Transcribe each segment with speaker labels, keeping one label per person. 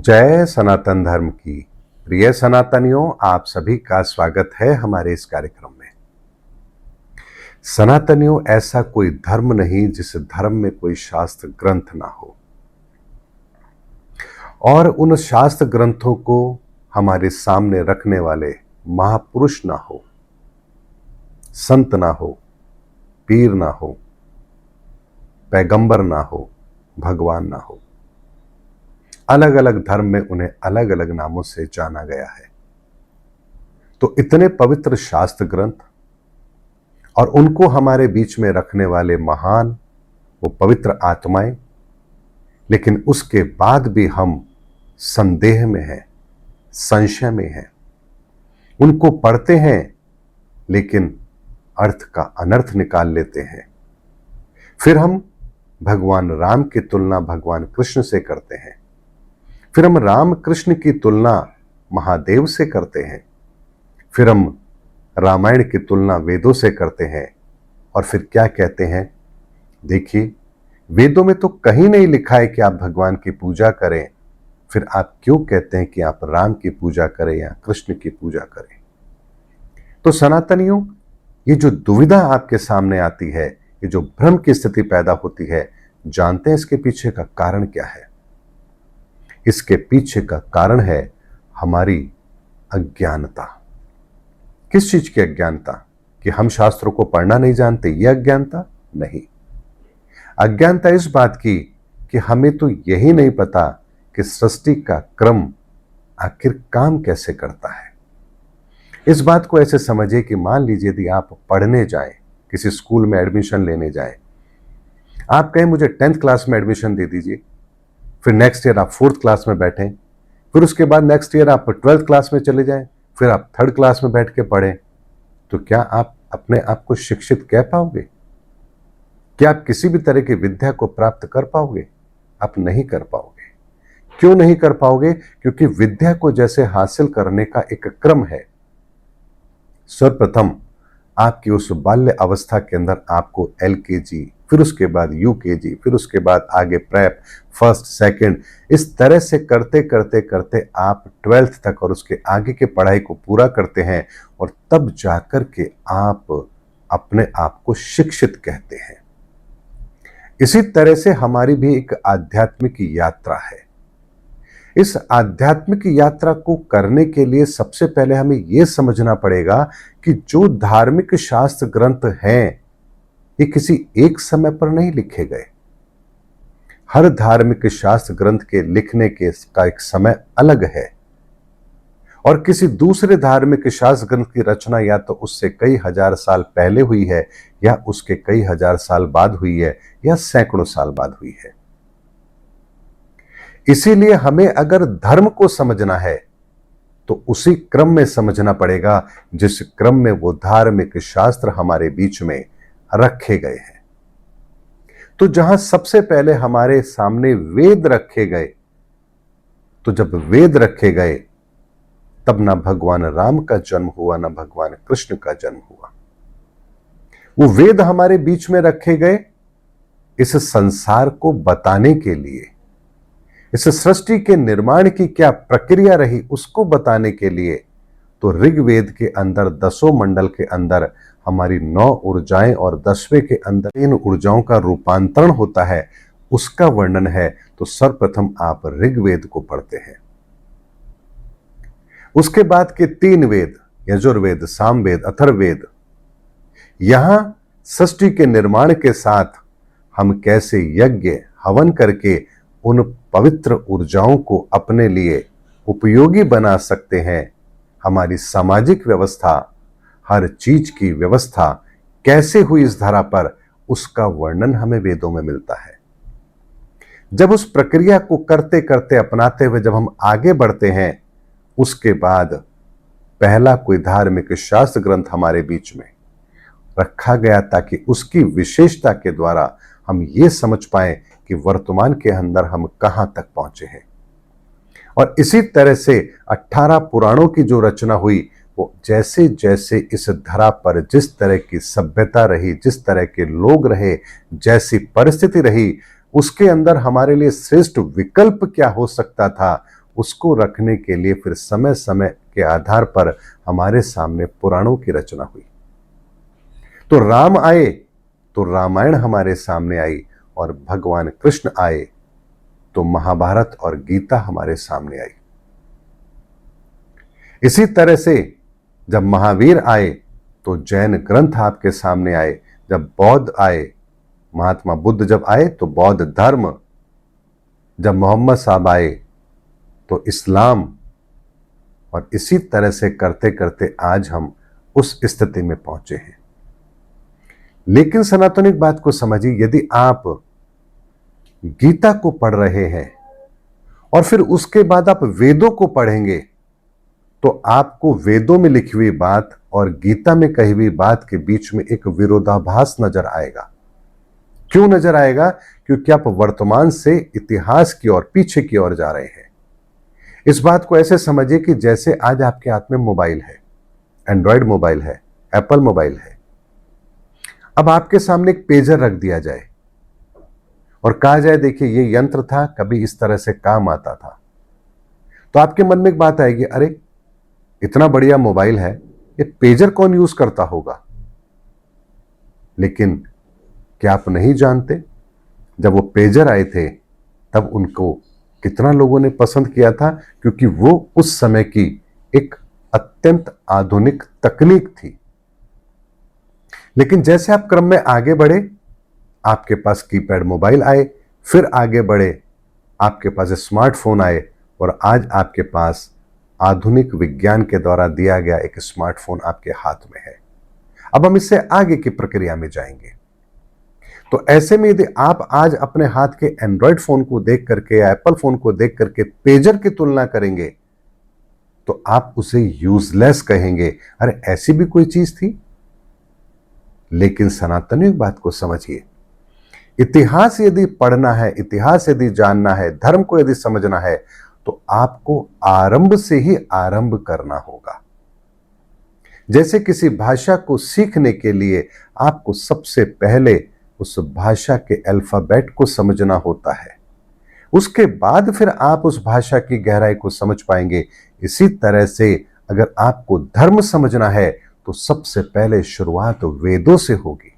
Speaker 1: जय सनातन धर्म की। प्रिय सनातनियों, आप सभी का स्वागत है हमारे इस कार्यक्रम में। सनातनियों, ऐसा कोई धर्म नहीं जिस धर्म में कोई शास्त्र ग्रंथ ना हो और उन शास्त्र ग्रंथों को हमारे सामने रखने वाले महापुरुष ना हो, संत ना हो, पीर ना हो, पैगंबर ना हो, भगवान ना हो। अलग अलग धर्म में उन्हें अलग अलग नामों से जाना गया है। तो इतने पवित्र शास्त्र ग्रंथ और उनको हमारे बीच में रखने वाले महान वो पवित्र आत्माएं, लेकिन उसके बाद भी हम संदेह में हैं, संशय में हैं। उनको पढ़ते हैं लेकिन अर्थ का अनर्थ निकाल लेते हैं। फिर हम भगवान राम की तुलना भगवान कृष्ण से करते हैं। फिर हम राम कृष्ण की तुलना महादेव से करते हैं। फिर हम रामायण की तुलना वेदों से करते हैं। और फिर क्या कहते हैं? देखिए, वेदों में तो कहीं नहीं लिखा है कि आप भगवान की पूजा करें, फिर आप क्यों कहते हैं कि आप राम की पूजा करें या कृष्ण की पूजा करें? तो सनातनियों, ये जो दुविधा आपके सामने आती है, ये जो भ्रम की स्थिति पैदा होती है, जानते हैं इसके पीछे का कारण क्या है? इसके पीछे का कारण है हमारी अज्ञानता। किस चीज की अज्ञानता? कि हम शास्त्रों को पढ़ना नहीं जानते, यह अज्ञानता नहीं। अज्ञानता इस बात की कि हमें तो यही नहीं पता कि सृष्टि का क्रम आखिर काम कैसे करता है। इस बात को ऐसे समझिए कि मान लीजिए यदि आप पढ़ने जाएं, किसी स्कूल में एडमिशन लेने जाएं, आप कहें मुझे 10th क्लास में एडमिशन दे दीजिए, फिर नेक्स्ट ईयर आप 4th क्लास में बैठें, फिर उसके बाद नेक्स्ट ईयर आप 12th क्लास में चले जाएं, फिर आप 3rd क्लास में बैठ के पढ़ें, तो क्या आप अपने आप को शिक्षित कह पाओगे? क्या आप किसी भी तरह की विद्या को प्राप्त कर पाओगे? आप नहीं कर पाओगे। क्यों नहीं कर पाओगे? क्योंकि विद्या को जैसे हासिल करने का एक क्रम है। सर्वप्रथम आपकी उस बाल्य अवस्था के अंदर आपको LKG, फिर उसके बाद UKG, फिर उसके बाद आगे प्रेप, फर्स्ट, सेकंड, इस तरह से करते करते करते आप 12th तक और उसके आगे के पढ़ाई को पूरा करते हैं और तब जाकर के आप अपने आप को शिक्षित कहते हैं। इसी तरह से हमारी भी एक आध्यात्मिक यात्रा है। इस आध्यात्मिक यात्रा को करने के लिए सबसे पहले हमें यह समझना पड़ेगा कि जो धार्मिक शास्त्र ग्रंथ हैं, ये किसी एक समय पर नहीं लिखे गए। हर धार्मिक शास्त्र ग्रंथ के लिखने के का एक समय अलग है और किसी दूसरे धार्मिक शास्त्र ग्रंथ की रचना या तो उससे कई हजार साल पहले हुई है या उसके कई हजार साल बाद हुई है या सैकड़ों साल बाद हुई है। इसीलिए हमें अगर धर्म को समझना है तो उसी क्रम में समझना पड़ेगा जिस क्रम में वो धार्मिक शास्त्र हमारे बीच में रखे गए हैं। तो जहां सबसे पहले हमारे सामने वेद रखे गए, तो जब वेद रखे गए तब ना भगवान राम का जन्म हुआ, ना भगवान कृष्ण का जन्म हुआ। वो वेद हमारे बीच में रखे गए इस संसार को बताने के लिए, इस सृष्टि के निर्माण की क्या प्रक्रिया रही उसको बताने के लिए। तो ऋग्वेद के अंदर 10 मंडल के अंदर हमारी 9 ऊर्जाएं और 10वें के अंदर इन ऊर्जाओं का रूपांतरण होता है, उसका वर्णन है। तो सर्वप्रथम आप ऋग्वेद को पढ़ते हैं। उसके बाद के 3 वेद, यजुर्वेद, सामवेद, अथर्ववेद, यहां सृष्टि के निर्माण के साथ हम कैसे यज्ञ हवन करके उन पवित्र ऊर्जाओं को अपने लिए उपयोगी बना सकते हैं। हमारी सामाजिक व्यवस्था, हर चीज की व्यवस्था कैसे हुई इस धरा पर, उसका वर्णन हमें वेदों में मिलता है। जब उस प्रक्रिया को करते करते अपनाते हुए जब हम आगे बढ़ते हैं, उसके बाद पहला कोई धार्मिक शास्त्र ग्रंथ हमारे बीच में रखा गया ताकि उसकी विशेषता के द्वारा हम ये समझ पाए कि वर्तमान के अंदर हम कहां तक पहुंचे हैं। और इसी तरह से 18 पुराणों की जो रचना हुई, वो जैसे जैसे इस धरा पर जिस तरह की सभ्यता रही, जिस तरह के लोग रहे, जैसी परिस्थिति रही, उसके अंदर हमारे लिए श्रेष्ठ विकल्प क्या हो सकता था, उसको रखने के लिए फिर समय समय के आधार पर हमारे सामने पुराणों की रचना हुई। तो राम आए तो रामायण हमारे सामने आई, और भगवान कृष्ण आए तो महाभारत और गीता हमारे सामने आई। इसी तरह से जब महावीर आए तो जैन ग्रंथ आपके सामने आए, जब बौद्ध आए, महात्मा बुद्ध जब आए तो बौद्ध धर्म, जब मोहम्मद साहब आए तो इस्लाम, और इसी तरह से करते करते आज हम उस स्थिति में पहुंचे हैं। लेकिन सनातन एक बात को समझिए, यदि आप गीता को पढ़ रहे हैं और फिर उसके बाद आप वेदों को पढ़ेंगे, तो आपको वेदों में लिखी हुई बात और गीता में कही हुई बात के बीच में एक विरोधाभास नजर आएगा। क्यों नजर आएगा? क्योंकि आप वर्तमान से इतिहास की ओर, पीछे की ओर जा रहे हैं। इस बात को ऐसे समझिए कि जैसे आज आपके हाथ में मोबाइल है, एंड्रॉयड मोबाइल है, एप्पल मोबाइल है। अब आपके सामने एक पेजर रख दिया जाए और कहा जाए देखिए ये यंत्र था, कभी इस तरह से काम आता था, तो आपके मन में एक बात आएगी, अरे इतना बढ़िया मोबाइल है, ये पेजर कौन यूज करता होगा? लेकिन क्या आप नहीं जानते, जब वो पेजर आए थे तब उनको कितना लोगों ने पसंद किया था, क्योंकि वो उस समय की एक अत्यंत आधुनिक तकनीक थी। लेकिन जैसे आप क्रम में आगे बढ़े, आपके पास कीपैड मोबाइल आए, फिर आगे बढ़े, आपके पास स्मार्टफोन आए, और आज आपके पास आधुनिक विज्ञान के द्वारा दिया गया एक स्मार्टफोन आपके हाथ में है। अब हम इससे आगे की प्रक्रिया में जाएंगे। तो ऐसे में यदि आप आज अपने हाथ के एंड्रॉयड फोन को देख करके या एप्पल फोन को देख करके पेजर की तुलना करेंगे, तो आप उसे यूजलेस कहेंगे, अरे ऐसी भी कोई चीज थी। लेकिन सनातनी बात को समझिए, इतिहास यदि पढ़ना है, इतिहास यदि जानना है, धर्म को यदि समझना है, तो आपको आरंभ से ही आरंभ करना होगा। जैसे किसी भाषा को सीखने के लिए आपको सबसे पहले उस भाषा के अल्फाबेट को समझना होता है, उसके बाद फिर आप उस भाषा की गहराई को समझ पाएंगे। इसी तरह से अगर आपको धर्म समझना है तो सबसे पहले शुरुआत वेदों से होगी।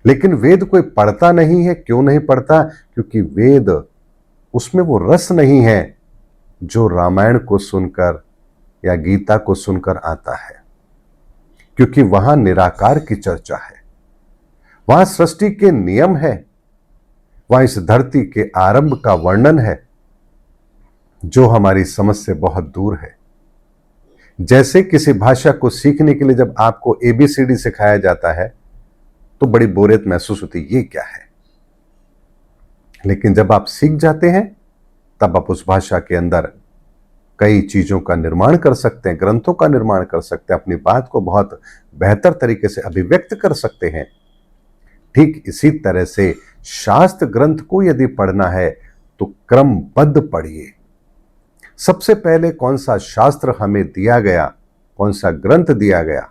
Speaker 1: लेकिन वेद कोई पढ़ता नहीं है। क्यों नहीं पढ़ता? क्योंकि वेद, उसमें वो रस नहीं है जो रामायण को सुनकर या गीता को सुनकर आता है, क्योंकि वहां निराकार की चर्चा है, वहां सृष्टि के नियम है, वहां इस धरती के आरंभ का वर्णन है, जो हमारी समझ से बहुत दूर है। जैसे किसी भाषा को सीखने के लिए जब आपको एबीसीडी सिखाया जाता है तो बड़ी बोरियत महसूस होती है, ये क्या है। लेकिन जब आप सीख जाते हैं तब आप उस भाषा के अंदर कई चीजों का निर्माण कर सकते हैं, ग्रंथों का निर्माण कर सकते हैं, अपनी बात को बहुत बेहतर तरीके से अभिव्यक्त कर सकते हैं। ठीक इसी तरह से शास्त्र ग्रंथ को यदि पढ़ना है तो क्रमबद्ध पढ़िए। सबसे पहले कौन सा शास्त्र हमें दिया गया, कौन सा ग्रंथ दिया गया,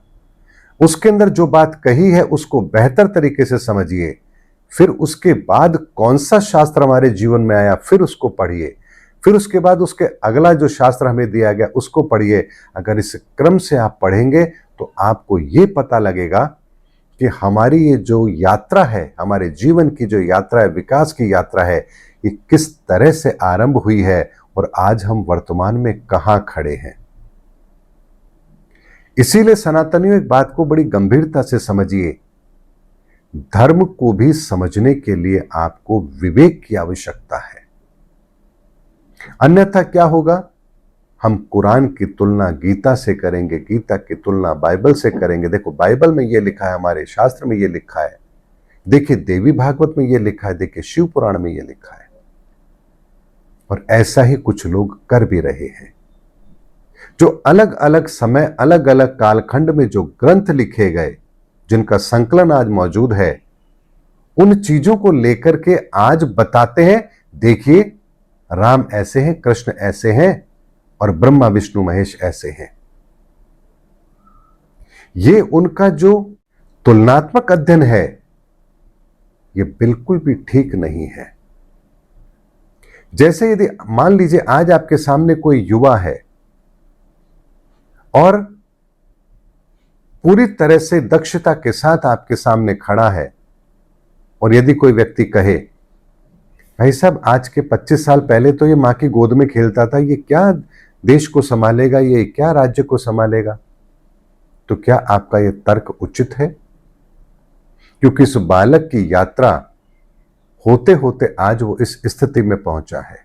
Speaker 1: उसके अंदर जो बात कही है उसको बेहतर तरीके से समझिए। फिर उसके बाद कौन सा शास्त्र हमारे जीवन में आया, फिर उसको पढ़िए। फिर उसके बाद उसके अगला जो शास्त्र हमें दिया गया उसको पढ़िए। अगर इस क्रम से आप पढ़ेंगे तो आपको ये पता लगेगा कि हमारी ये जो यात्रा है, हमारे जीवन की जो यात्रा है, विकास की यात्रा है, ये किस तरह से आरंभ हुई है और आज हम वर्तमान में कहां खड़े हैं। इसीलिए सनातनियों एक बात को बड़ी गंभीरता से समझिए, धर्म को भी समझने के लिए आपको विवेक की आवश्यकता है। अन्यथा क्या होगा, हम कुरान की तुलना गीता से करेंगे, गीता की तुलना बाइबल से करेंगे। देखो बाइबल में ये लिखा है, हमारे शास्त्र में ये लिखा है, देखिए देवी भागवत में ये लिखा है, देखिए शिव पुराण में ये लिखा है। और ऐसा ही कुछ लोग कर भी रहे हैं। जो अलग अलग समय, अलग अलग कालखंड में जो ग्रंथ लिखे गए, जिनका संकलन आज मौजूद है, उन चीजों को लेकर के आज बताते हैं, देखिए राम ऐसे हैं, कृष्ण ऐसे हैं और ब्रह्मा विष्णु महेश ऐसे हैं। ये उनका जो तुलनात्मक अध्ययन है, ये बिल्कुल भी ठीक नहीं है। जैसे यदि मान लीजिए आज आपके सामने कोई युवा है और पूरी तरह से दक्षता के साथ आपके सामने खड़ा है, और यदि कोई व्यक्ति कहे भाई साहब आज के 25 साल पहले तो ये मां की गोद में खेलता था, ये क्या देश को संभालेगा, ये क्या राज्य को संभालेगा, तो क्या आपका ये तर्क उचित है? क्योंकि इस बालक की यात्रा होते होते आज वो इस स्थिति में पहुंचा है।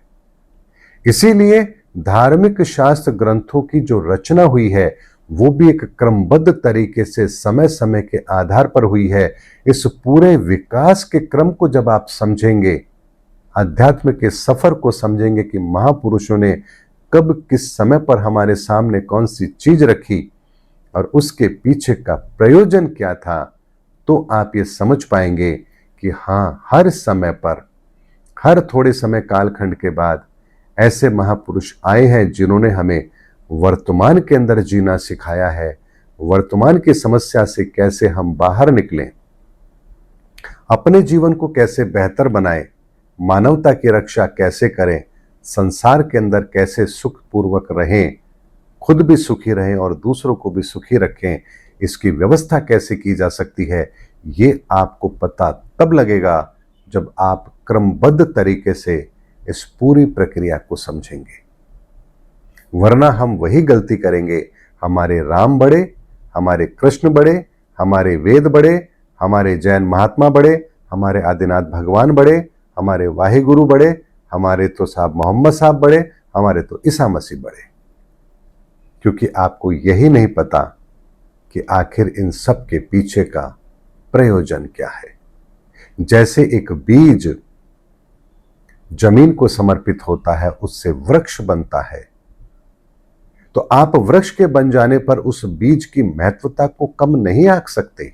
Speaker 1: इसीलिए धार्मिक शास्त्र ग्रंथों की जो रचना हुई है वो भी एक क्रमबद्ध तरीके से समय समय के आधार पर हुई है। इस पूरे विकास के क्रम को जब आप समझेंगे, अध्यात्म के सफर को समझेंगे कि महापुरुषों ने कब किस समय पर हमारे सामने कौन सी चीज रखी और उसके पीछे का प्रयोजन क्या था, तो आप ये समझ पाएंगे कि हाँ, हर समय पर, हर थोड़े समय कालखंड के बाद ऐसे महापुरुष आए हैं जिन्होंने हमें वर्तमान के अंदर जीना सिखाया है, वर्तमान की समस्या से कैसे हम बाहर निकलें, अपने जीवन को कैसे बेहतर बनाएं, मानवता की रक्षा कैसे करें, संसार के अंदर कैसे सुखपूर्वक रहें, खुद भी सुखी रहें और दूसरों को भी सुखी रखें, इसकी व्यवस्था कैसे की जा सकती है, ये आपको पता तब लगेगा जब आप क्रमबद्ध तरीके से इस पूरी प्रक्रिया को समझेंगे। वरना हम वही गलती करेंगे, हमारे राम बड़े, हमारे कृष्ण बड़े, हमारे वेद बड़े, हमारे जैन महात्मा बड़े, हमारे आदिनाथ भगवान बड़े, हमारे वाहिगुरु बड़े, हमारे तो साहब मोहम्मद साहब बड़े, हमारे तो ईसा मसीह बड़े, क्योंकि आपको यही नहीं पता कि आखिर इन सब के पीछे का प्रयोजन क्या है। जैसे एक बीज जमीन को समर्पित होता है, उससे वृक्ष बनता है, तो आप वृक्ष के बन जाने पर उस बीज की महत्वता को कम नहीं आंक सकते।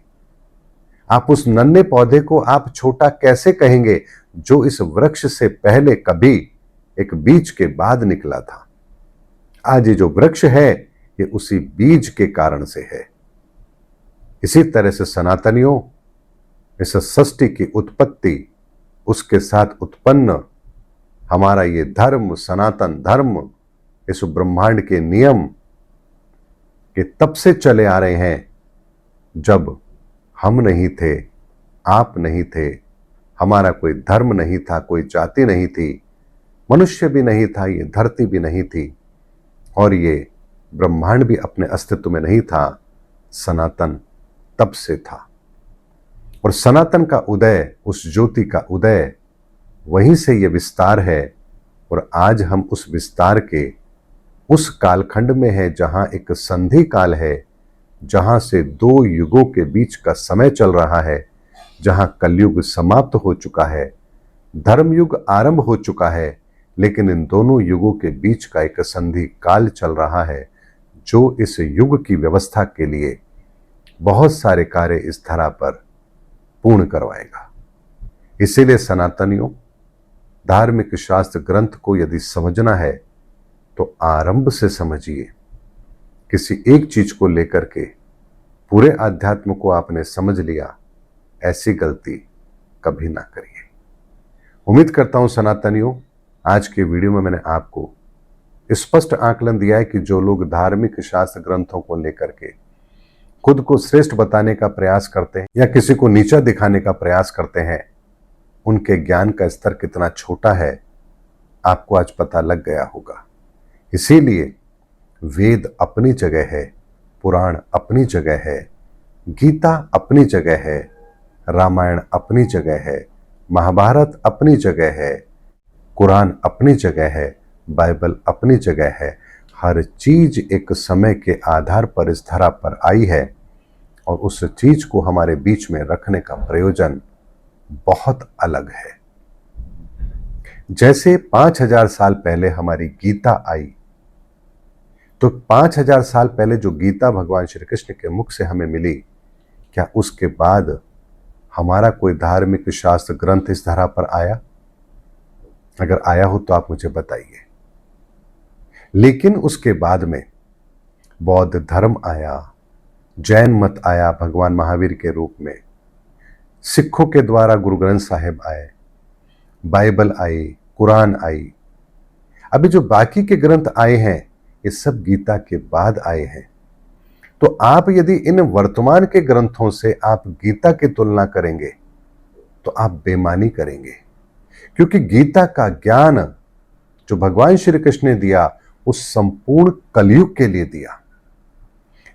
Speaker 1: आप उस नन्हे पौधे को आप छोटा कैसे कहेंगे जो इस वृक्ष से पहले कभी एक बीज के बाद निकला था। आज ये जो वृक्ष है ये उसी बीज के कारण से है। इसी तरह से सनातनियों, इस सृष्टि की उत्पत्ति, उसके साथ उत्पन्न हमारा ये धर्म, सनातन धर्म, इस ब्रह्मांड के नियम के तब से चले आ रहे हैं जब हम नहीं थे, आप नहीं थे, हमारा कोई धर्म नहीं था, कोई जाति नहीं थी, मनुष्य भी नहीं था, ये धरती भी नहीं थी और ये ब्रह्मांड भी अपने अस्तित्व में नहीं था। सनातन तब से था और सनातन का उदय, उस ज्योति का उदय, वहीं से ये विस्तार है और आज हम उस विस्तार के उस कालखंड में है जहां एक संधि काल है, जहां से दो युगों के बीच का समय चल रहा है, जहां कलयुग समाप्त हो चुका है, धर्मयुग आरंभ हो चुका है, लेकिन इन दोनों युगों के बीच का एक संधि काल चल रहा है जो इस युग की व्यवस्था के लिए बहुत सारे कार्य इस धरा पर पूर्ण करवाएगा। इसीलिए सनातनियों, धार्मिक शास्त्र ग्रंथ को यदि समझना है तो आरंभ से समझिए। किसी एक चीज को लेकर के पूरे अध्यात्म को आपने समझ लिया, ऐसी गलती कभी ना करिए। उम्मीद करता हूं सनातनियों, आज के वीडियो में मैंने आपको स्पष्ट आकलन दिया है कि जो लोग धार्मिक शास्त्र ग्रंथों को लेकर के खुद को श्रेष्ठ बताने का प्रयास करते हैं या किसी को नीचा दिखाने का प्रयास करते हैं, उनके ज्ञान का स्तर कितना छोटा है आपको आज पता लग गया होगा। इसीलिए वेद अपनी जगह है, पुराण अपनी जगह है, गीता अपनी जगह है, रामायण अपनी जगह है, महाभारत अपनी जगह है, कुरान अपनी जगह है, बाइबल अपनी जगह है। हर चीज एक समय के आधार पर इस धरा पर आई है और उस चीज को हमारे बीच में रखने का प्रयोजन बहुत अलग है। जैसे 5000 साल पहले हमारी गीता आई, तो 5000 साल पहले जो गीता भगवान श्री कृष्ण के मुख से हमें मिली, क्या उसके बाद हमारा कोई धार्मिक शास्त्र ग्रंथ इस धरा पर आया? अगर आया हो तो आप मुझे बताइए। लेकिन उसके बाद में बौद्ध धर्म आया, जैन मत आया भगवान महावीर के रूप में, सिखों के द्वारा गुरु ग्रंथ साहिब आए, बाइबल आई, कुरान आई, अभी जो बाकी के ग्रंथ आए हैं ये सब गीता के बाद आए हैं। तो आप यदि इन वर्तमान के ग्रंथों से आप गीता की तुलना करेंगे तो आप बेईमानी करेंगे, क्योंकि गीता का ज्ञान जो भगवान श्री कृष्ण ने दिया उस संपूर्ण कलयुग के लिए दिया।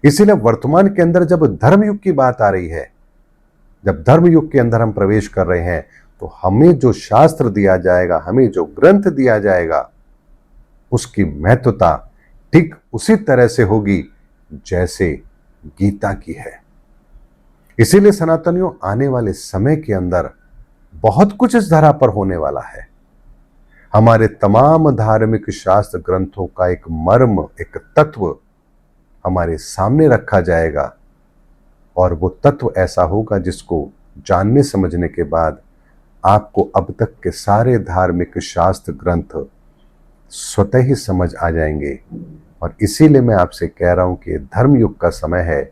Speaker 1: इसीलिए वर्तमान के अंदर जब धर्मयुग की बात आ रही है, जब धर्मयुग के अंदर हम प्रवेश कर रहे हैं, तो हमें जो शास्त्र दिया जाएगा, हमें जो ग्रंथ दिया जाएगा, उसकी महत्वता ठीक उसी तरह से होगी जैसे गीता की है। इसीलिए सनातनियों, आने वाले समय के अंदर बहुत कुछ इस धरा पर होने वाला है। हमारे तमाम धार्मिक शास्त्र ग्रंथों का एक मर्म, एक तत्व हमारे सामने रखा जाएगा, और वो तत्व ऐसा होगा जिसको जानने समझने के बाद आपको अब तक के सारे धार्मिक शास्त्र ग्रंथ स्वतः ही समझ आ जाएंगे। और इसीलिए मैं आपसे कह रहा हूं कि धर्मयुग का समय है,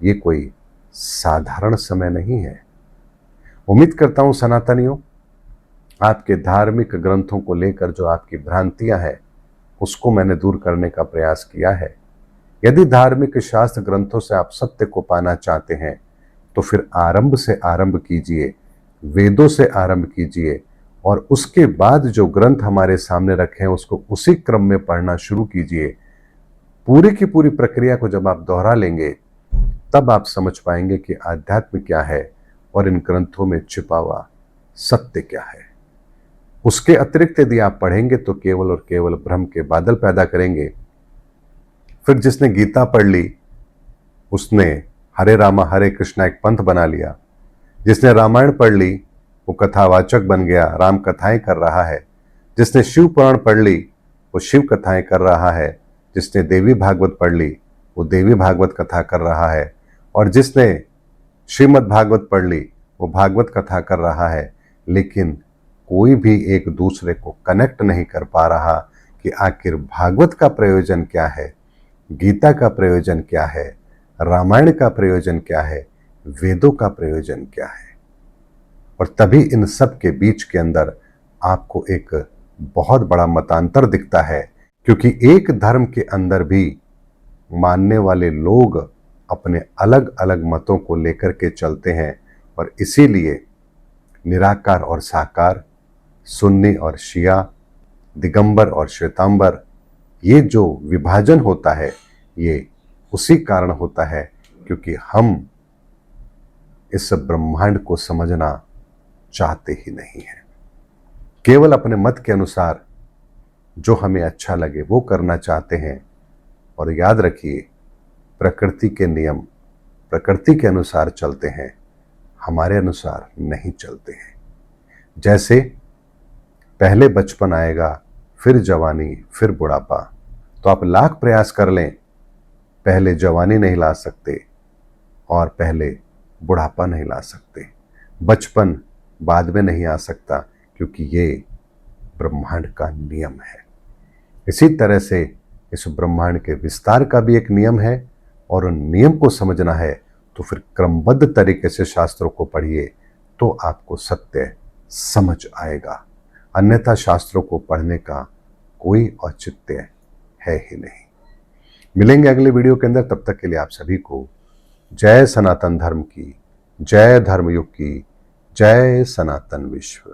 Speaker 1: ये कोई साधारण समय नहीं है। उम्मीद करता हूं सनातनियों, आपके धार्मिक ग्रंथों को लेकर जो आपकी भ्रांतियां हैं उसको मैंने दूर करने का प्रयास किया है। यदि धार्मिक शास्त्र ग्रंथों से आप सत्य को पाना चाहते हैं तो फिर आरंभ से आरंभ कीजिए, वेदों से आरंभ कीजिए, और उसके बाद जो ग्रंथ हमारे सामने रखे हैं उसको उसी क्रम में पढ़ना शुरू कीजिए। पूरी की पूरी प्रक्रिया को जब आप दोहरा लेंगे तब आप समझ पाएंगे कि आध्यात्म क्या है और इन ग्रंथों में छिपा हुआ सत्य क्या है। उसके अतिरिक्त यदि आप पढ़ेंगे तो केवल और केवल भ्रम के बादल पैदा करेंगे। फिर जिसने गीता पढ़ ली उसने हरे रामा हरे कृष्णा एक पंथ बना लिया। जिसने रामायण पढ़ ली वो कथावाचक बन गया, राम कथाएं कर रहा है। जिसने शिव पुराण पढ़ ली वो शिव कथाएं कर रहा है। जिसने देवी भागवत पढ़ ली वो देवी भागवत कथा कर रहा है। और जिसने श्रीमद् भागवत पढ़ ली वो भागवत कथा कर रहा है। लेकिन कोई भी एक दूसरे को कनेक्ट नहीं कर पा रहा कि आखिर भागवत का प्रयोजन क्या है, गीता का प्रयोजन क्या है, रामायण का प्रयोजन क्या है, वेदों का प्रयोजन क्या है। और तभी इन सब के बीच के अंदर आपको एक बहुत बड़ा मतांतर दिखता है, क्योंकि एक धर्म के अंदर भी मानने वाले लोग अपने अलग अलग मतों को लेकर के चलते हैं। और इसीलिए निराकार और साकार, सुन्नी और शिया, दिगंबर और श्वेतांबर, ये जो विभाजन होता है ये उसी कारण होता है क्योंकि हम इस ब्रह्मांड को समझना चाहते ही नहीं हैं। केवल अपने मत के अनुसार जो हमें अच्छा लगे वो करना चाहते हैं। और याद रखिए, प्रकृति के नियम प्रकृति के अनुसार चलते हैं, हमारे अनुसार नहीं चलते हैं। जैसे पहले बचपन आएगा, फिर जवानी, फिर बुढ़ापा। तो आप लाख प्रयास कर लें, पहले जवानी नहीं ला सकते और पहले बुढ़ापा नहीं ला सकते। बचपन बाद में नहीं आ सकता क्योंकि ये ब्रह्मांड का नियम है। इसी तरह से इस ब्रह्मांड के विस्तार का भी एक नियम है, और उन नियम को समझना है तो फिर क्रमबद्ध तरीके से शास्त्रों को पढ़िए तो आपको सत्य समझ आएगा। अन्यथा शास्त्रों को पढ़ने का कोई औचित्य है ही नहीं। मिलेंगे अगले वीडियो के अंदर, तब तक के लिए आप सभी को जय सनातन धर्म की, जय धर्मयुग की, जय सनातन विश्व।